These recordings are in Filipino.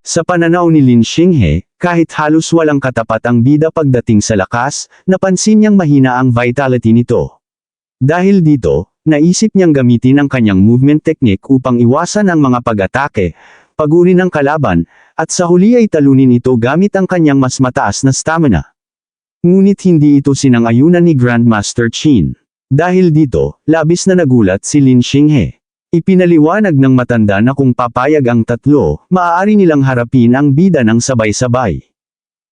Sa pananaw ni Lin Xinghe, kahit halos walang katapat ang bida pagdating sa lakas, napansin niyang mahina ang vitality nito. Dahil dito, naisip niyang gamitin ang kanyang movement technique upang iwasan ang mga pag-atake, paguri ng kalaban, at sa huli ay talunin ito gamit ang kanyang mas mataas na stamina. Ngunit hindi ito sinang-ayunan ni Grandmaster Qin. Dahil dito, labis na nagulat si Lin Xinghe. Ipinaliwanag ng matanda na kung papayag ang tatlo, maaari nilang harapin ang bida ng sabay-sabay.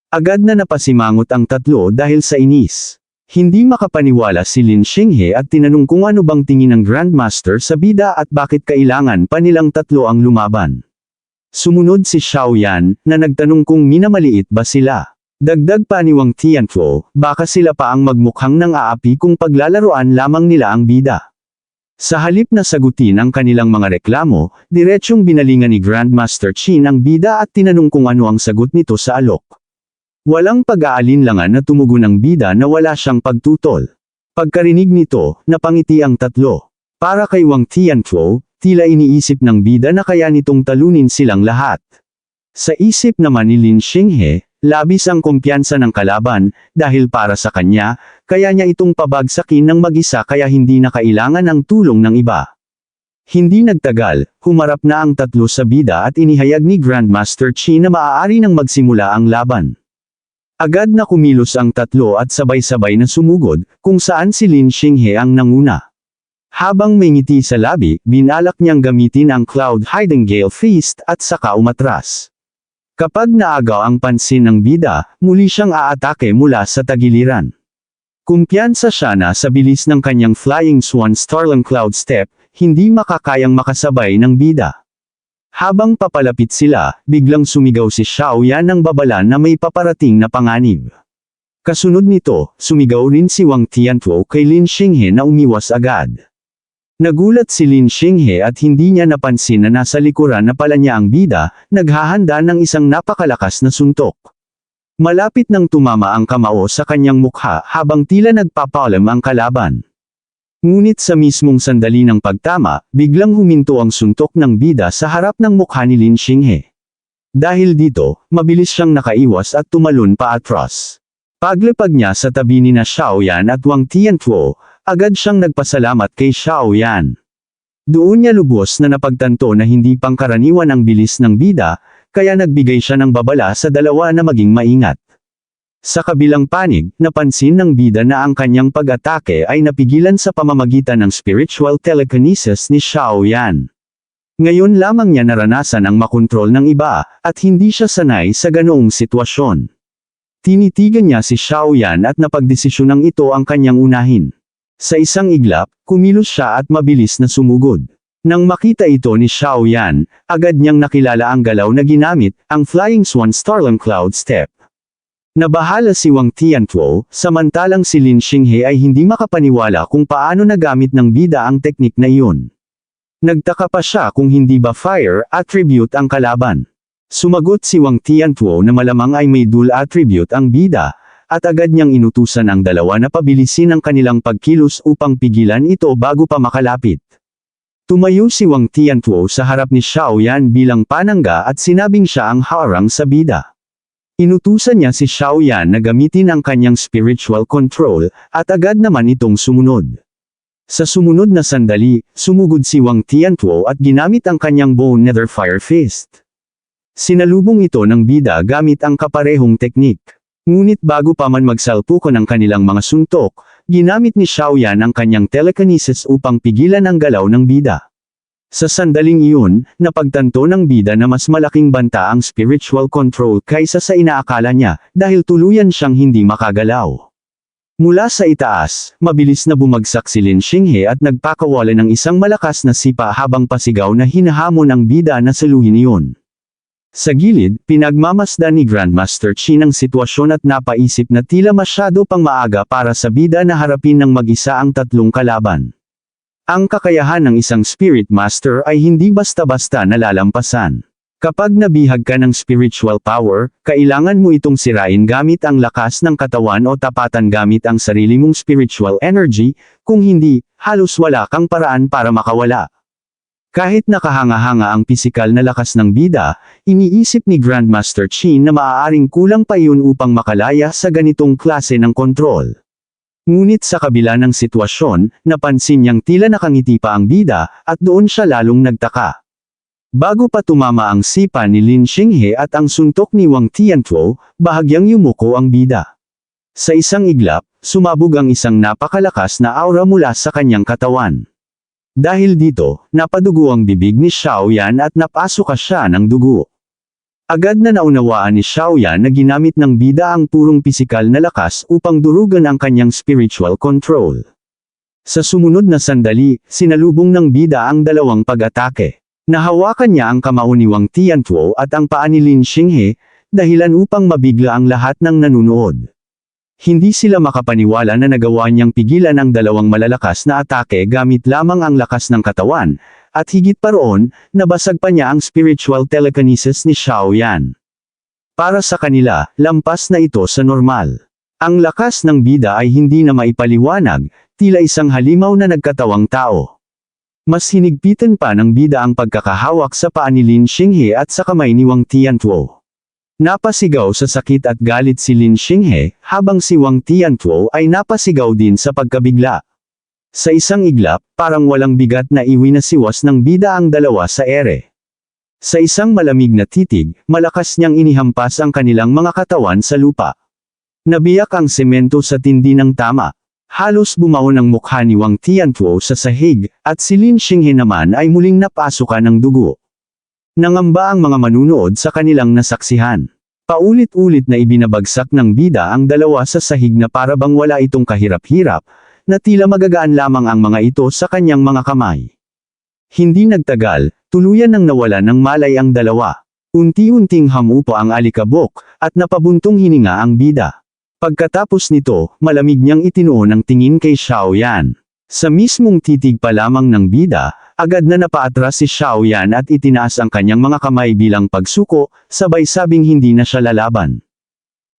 Agad na napasimangot ang tatlo dahil sa inis. Hindi makapaniwala si Lin Xinghe at tinanong kung ano bang tingin ng Grandmaster sa bida at bakit kailangan pa nilang tatlo ang lumaban. Sumunod si Xiao Yan, na nagtanong kung minamaliit ba sila. Dagdag pa ni Wang Tianfuo, baka sila pa ang magmukhang nang aapi kung paglalaroan lamang nila ang bida. Sa halip na sagutin ang kanilang mga reklamo, diretsyong binalingan ni Grandmaster Qin ang bida at tinanong kung ano ang sagot nito sa alok. Walang pag-aalinlangan na tumugon ang bida na wala siyang pagtutol. Pagkarinig nito, napangiti ang tatlo. Para kay Wang Tianfuo, tila iniisip ng bida na kaya nitong talunin silang lahat. Sa isip naman ni Lin Xinghe, labis ang kumpiyansa ng kalaban, dahil para sa kanya, kaya niya itong pabagsakin ng mag-isa kaya hindi na kailangan ang tulong ng iba. Hindi nagtagal, humarap na ang tatlo sa bida at inihayag ni Grandmaster Qin na maaari nang magsimula ang laban. Agad na kumilos ang tatlo at sabay-sabay na sumugod, kung saan si Lin Xinghe ang nanguna. Habang may ngiti sa labi, binalak niyang gamitin ang Cloud Hiding Gale Feast at saka umatras. Kapag naagaw ang pansin ng bida, muli siyang aatake mula sa tagiliran. Kumpiyansa siya na sa bilis ng kanyang Flying Swan Starling Cloud Step, hindi makakayang makasabay ng bida. Habang papalapit sila, biglang sumigaw si Xiao Yan ng babala na may paparating na panganib. Kasunod nito, sumigaw rin si Wang Tianfuo kay Lin Xinghe na umiwas agad. Nagulat si Lin Xinghe at hindi niya napansin na nasa likuran na pala niya ang bida, naghahanda ng isang napakalakas na suntok. Malapit nang tumama ang kamao sa kanyang mukha habang tila nagpapalam ang kalaban. Ngunit sa mismong sandali ng pagtama, biglang huminto ang suntok ng bida sa harap ng mukha ni Lin Xinghe. Dahil dito, mabilis siyang nakaiwas at tumalon pa atras. Paglapag niya sa tabi ni Xiao Yan at Wang Tianfuo, agad siyang nagpasalamat kay Xiao Yan. Doon niya lubos na napagtanto na hindi pangkaraniwan ang bilis ng bida, kaya nagbigay siya ng babala sa dalawa na maging maingat. Sa kabilang panig, napansin ng bida na ang kanyang pag-atake ay napigilan sa pamamagitan ng spiritual telekinesis ni Xiao Yan. Ngayon lamang niya naranasan ang makontrol ng iba, at hindi siya sanay sa ganoong sitwasyon. Tinitigan niya si Xiao Yan at napagdesisyonang ito ang kanyang unahin. Sa isang iglap, kumilos siya at mabilis na sumugod. Nang makita ito ni Xiao Yan, agad niyang nakilala ang galaw na ginamit, ang Flying Swan Starling Cloud Step. Nabahala si Wang Tianfuo, samantalang si Lin Xinghe ay hindi makapaniwala kung paano nagamit ng bida ang teknik na iyon. Nagtaka pa siya kung hindi ba fire attribute ang kalaban. Sumagot si Wang Tianfuo na malamang ay may dual attribute ang bida, at agad niyang inutusan ang dalawa na pabilisin ang kanilang pagkilos upang pigilan ito bago pa makalapit. Tumayo si Wang Tianfuo sa harap ni Xiao Yan bilang panangga at sinabing siya ang harang sa bida. Inutusan niya si Xiao Yan na gamitin ang kanyang spiritual control, at agad naman itong sumunod. Sa sumunod na sandali, sumugod si Wang Tianfuo at ginamit ang kanyang Bone Nether Fire Fist. Sinalubong ito ng bida gamit ang kaparehong teknik. Ngunit bago pa man magsalpukan ang kanilang mga suntok, ginamit ni Xiao Yan ang kanyang telekinesis upang pigilan ang galaw ng bida. Sa sandaling iyon, napagtanto ng bida na mas malaking banta ang spiritual control kaysa sa inaakala niya, dahil tuluyan siyang hindi makagalaw. Mula sa itaas, mabilis na bumagsak si Lin Xinghe at nagpakawala ng isang malakas na sipa habang pasigaw na hinahamon ang bida na saluhin iyon. Sa gilid, pinagmamasdan ni Grandmaster Qin ang sitwasyon at napaisip na tila masyado pang maaga para sa bida na harapin ng mag-isa ang tatlong kalaban. Ang kakayahan ng isang Spirit Master ay hindi basta-basta nalalampasan. Kapag nabihag ka ng spiritual power, kailangan mo itong sirain gamit ang lakas ng katawan o tapatan gamit ang sarili mong spiritual energy, kung hindi, halos wala kang paraan para makawala. Kahit nakahanga-hanga ang pisikal na lakas ng bida, iniisip ni Grandmaster Qin na maaaring kulang pa iyon upang makalaya sa ganitong klase ng kontrol. Ngunit sa kabila ng sitwasyon, napansin niyang tila nakangiti pa ang bida, at doon siya lalong nagtaka. Bago pa tumama ang sipa ni Lin Xinghe at ang suntok ni Wang Tiantuo, bahagyang yumuko ang bida. Sa isang iglap, sumabog ang isang napakalakas na aura mula sa kanyang katawan. Dahil dito, napadugo ang bibig ni Xiaoyan at napasuka siya ng dugo. Agad na naunawaan ni Xiaoyan na ginamit ng bida ang purong pisikal na lakas upang durugan ang kanyang spiritual control. Sa sumunod na sandali, sinalubong ng bida ang dalawang pag-atake. Nahawakan niya ang kamao ni Wang Tiantuo at ang paa ni Lin Xinghe, dahilan upang mabigla ang lahat ng nanunood. Hindi sila makapaniwala na nagawa niyang pigilan ang dalawang malalakas na atake gamit lamang ang lakas ng katawan, at higit pa roon, nabasag pa niya ang spiritual telekinesis ni Xiaoyan. Para sa kanila, lampas na ito sa normal. Ang lakas ng bida ay hindi na maipaliwanag, tila isang halimaw na nagkatawang tao. Mas hinigpitan pa ng bida ang pagkakahawak sa paa ni Lin Xinghe at sa kamay ni Wang Tiantuo. Napasigaw sa sakit at galit si Lin Xinghe, habang si Wang Tiantuo ay napasigaw din sa pagkabigla. Sa isang iglap, parang walang bigat na iwinasiwas ng bida ang dalawa sa ere. Sa isang malamig na titig, malakas niyang inihampas ang kanilang mga katawan sa lupa. Nabiyak ang semento sa tindi ng tama. Halos bumaon ang mukha ni Wang Tiantuo sa sahig, at si Lin Xinghe naman ay muling napasukan ng dugo. Nangamba ang mga manunood sa kanilang nasaksihan. Paulit-ulit na ibinabagsak ng bida ang dalawa sa sahig na para bang wala itong kahirap-hirap, na tila magagaan lamang ang mga ito sa kanyang mga kamay. Hindi nagtagal, tuluyan nang nawala ng malay ang dalawa. Unti-unting hamupa ang alikabok, at napabuntong hininga ang bida. Pagkatapos nito, malamig niyang itinuon ang tingin kay Xiaoyan. Sa mismong titig pa lamang ng bida, agad na napaatras si Xiaoyan at itinaas ang kanyang mga kamay bilang pagsuko, sabay sabing hindi na siya lalaban.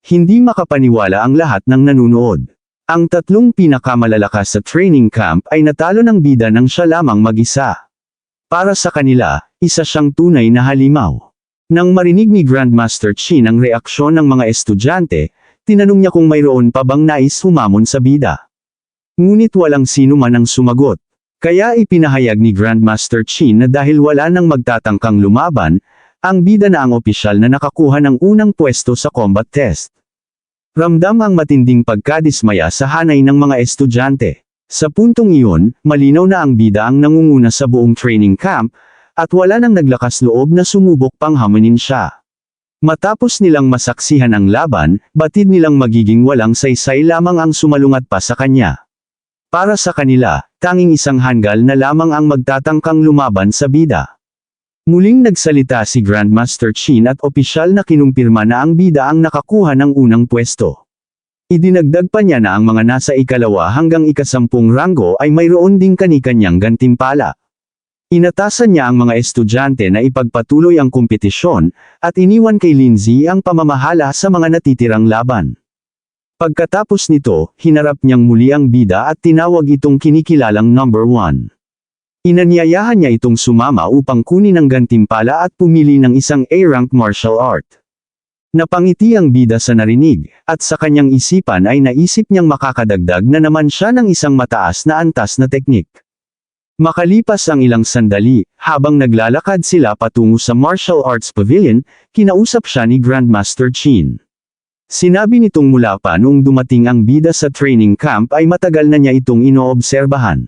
Hindi makapaniwala ang lahat ng nanunood. Ang tatlong pinakamalalakas sa training camp ay natalo ng bida nang siya lamang mag-isa. Para sa kanila, isa siyang tunay na halimaw. Nang marinig ni Grandmaster Qin ang reaksyon ng mga estudyante, tinanong niya kung mayroon pa bang nais humamon sa bida. Ngunit walang sino man ang sumagot. Kaya ipinahayag ni Grandmaster Qin na dahil wala nang magtatangkang lumaban, ang bida na ang opisyal na nakakuha ng unang pwesto sa combat test. Ramdam ang matinding pagkadismaya sa hanay ng mga estudyante. Sa puntong iyon, malinaw na ang bida ang nangunguna sa buong training camp, at wala nang naglakas loob na sumubok pang hamunin siya. Matapos nilang masaksihan ang laban, batid nilang magiging walang saysay lamang ang sumalungat pa sa kanya. Para sa kanila, tanging isang hanggal na lamang ang magtatangkang lumaban sa bida. Muling nagsalita si Grandmaster Qin at opisyal na kinumpirma na ang bida ang nakakuha ng unang pwesto. Idinagdag pa niya na ang mga nasa ikalawa hanggang ikasampung ranggo ay mayroon ding kani-kanyang gantimpala. Inatasan niya ang mga estudyante na ipagpatuloy ang kompetisyon, at iniwan kay Lindsay ang pamamahala sa mga natitirang laban. Pagkatapos nito, hinarap niyang muli ang bida at tinawag itong kinikilalang number 1. Inanyayahan niya itong sumama upang kunin ang gantimpala at pumili ng isang A-rank martial art. Napangiti ang bida sa narinig, at sa kanyang isipan ay naisip niyang makakadagdag na naman siya ng isang mataas na antas na teknik. Makalipas ang ilang sandali, habang naglalakad sila patungo sa martial arts pavilion, kinausap siya ni Grandmaster Qin. Sinabi nitong mula pa noong dumating ang bida sa training camp ay matagal na niya itong inoobserbahan.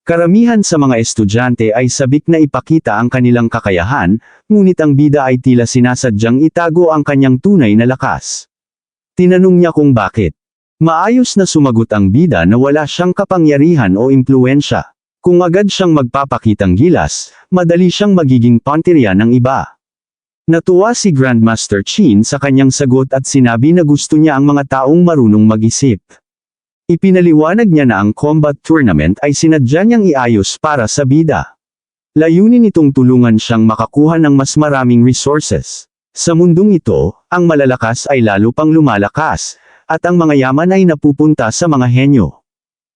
Karamihan sa mga estudyante ay sabik na ipakita ang kanilang kakayahan, ngunit ang bida ay tila sinasadyang itago ang kanyang tunay na lakas. Tinanong niya kung bakit. Maayos na sumagot ang bida na wala siyang kapangyarihan o impluensya. Kung agad siyang magpapakitang gilas, madali siyang magiging pantirya ng iba. Natuwa si Grandmaster Qin sa kanyang sagot at sinabi na gusto niya ang mga taong marunong mag-isip. Ipinaliwanag niya na ang combat tournament ay sinadya niyang iayos para sa bida. Layunin itong tulungan siyang makakuha ng mas maraming resources. Sa mundong ito, ang malalakas ay lalo pang lumalakas, at ang mga yaman ay napupunta sa mga henyo.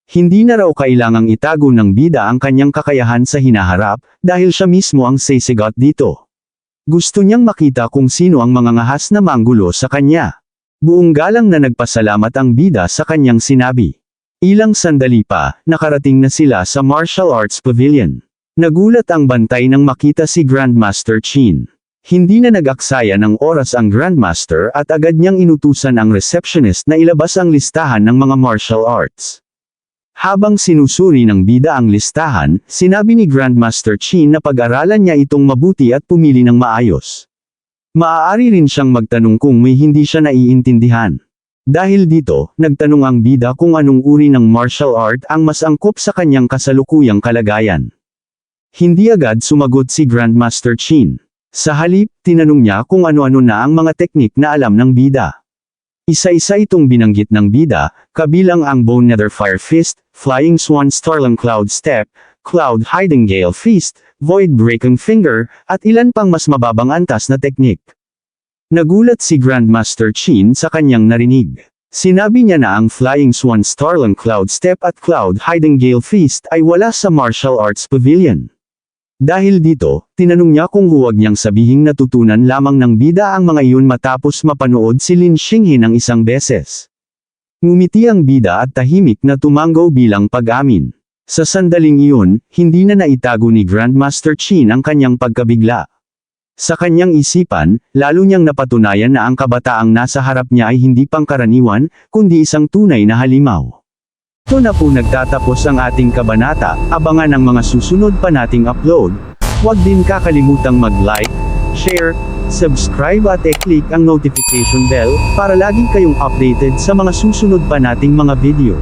Hindi na raw kailangang itago ng bida ang kanyang kakayahan sa hinaharap, dahil siya mismo ang sisigot dito. Gusto niyang makita kung sino ang mga ngahas na manggulo sa kanya. Buong galang na nagpasalamat ang bida sa kanyang sinabi. Ilang sandali pa, nakarating na sila sa Martial Arts Pavilion. Nagulat ang bantay nang makita si Grandmaster Chin. Hindi na nag-aksaya ng oras ang Grandmaster at agad niyang inutusan ang receptionist na ilabas ang listahan ng mga martial arts. Habang sinusuri ng bida ang listahan, sinabi ni Grandmaster Chin na pag-aralan niya itong mabuti at pumili ng maayos. Maaari rin siyang magtanong kung may hindi siya naiintindihan. Dahil dito, nagtanong ang bida kung anong uri ng martial art ang mas angkop sa kanyang kasalukuyang kalagayan. Hindi agad sumagot si Grandmaster Chin. Sa halip, tinanong niya kung ano-ano na ang mga teknik na alam ng bida. Isa-isa itong binanggit ng bida, kabilang ang Bone Nether Fire Fist, Flying Swan Starlang Cloud Step, Cloud Hiding Gale Fist, Void Breaking Finger, at ilan pang mas mababang antas na teknik. Nagulat si Grandmaster Chin sa kanyang narinig. Sinabi niya na ang Flying Swan Starlang Cloud Step at Cloud Hiding Gale Fist ay wala sa Martial Arts Pavilion. Dahil dito, tinanong niya kung huwag niyang sabihing natutunan lamang ng bida ang mga iyon matapos mapanood si Lin Xinghe ng isang beses. Ngumiti ang bida at tahimik na tumanggaw bilang pag-amin. Sa sandaling iyon, hindi na naitago ni Grandmaster Chin ang kanyang pagkabigla. Sa kanyang isipan, lalo niyang napatunayan na ang kabataang nasa harap niya ay hindi pangkaraniwan, kundi isang tunay na halimaw. Ito na po nagtatapos ang ating kabanata, abangan ang mga susunod pa nating upload. Huwag din kakalimutang mag-like, share, subscribe at i-click ang notification bell, para lagi kayong updated sa mga susunod pa nating mga video.